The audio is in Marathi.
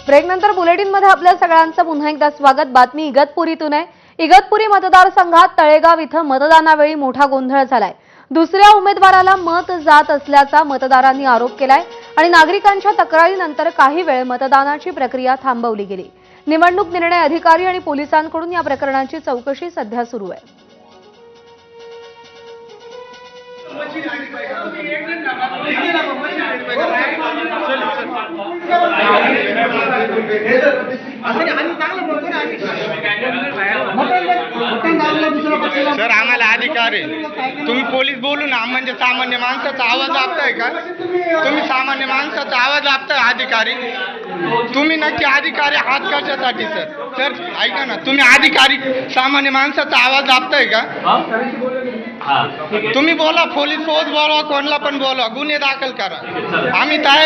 ब्रेकनंतर बुलेटिनमध्ये आपल्या सगळ्यांचं पुन्हा एकदा स्वागत। बातमी इगतपुरीतून आहे। इगतपुरी मतदारसंघात तळेगाव इथं मतदानावेळी मोठा गोंधळ झालाय। दुसऱ्या उमेदवाराला मत जात असल्याचा मतदारांनी आरोप केलाय आणि नागरिकांच्या तक्रारीनंतर काही वेळ मतदानाची प्रक्रिया थांबवली गेली। निवडणूक निर्णय अधिकारी आणि पोलिसांकडून या प्रकरणाची चौकशी सध्या सुरू आहे। सर आम्हाला अधिकार आहे, तुम्ही पोलीस बोलू ना, म्हणजे सामान्य माणसाचा आवाज दाबताय का? तुम्ही सामान्य माणसाचा आवाज दाबताय अधिकारी? तुम्ही नक्की अधिकारी आहात कशासाठी सर? सर ऐका ना, तुम्ही अधिकारी सामान्य माणसाचा आवाज दाबताय का? तुम्ही बोला, पोलीस फोर्स बोलवा, कोणाला पण बोलवा, गुन्हे दाखल करा, आम्ही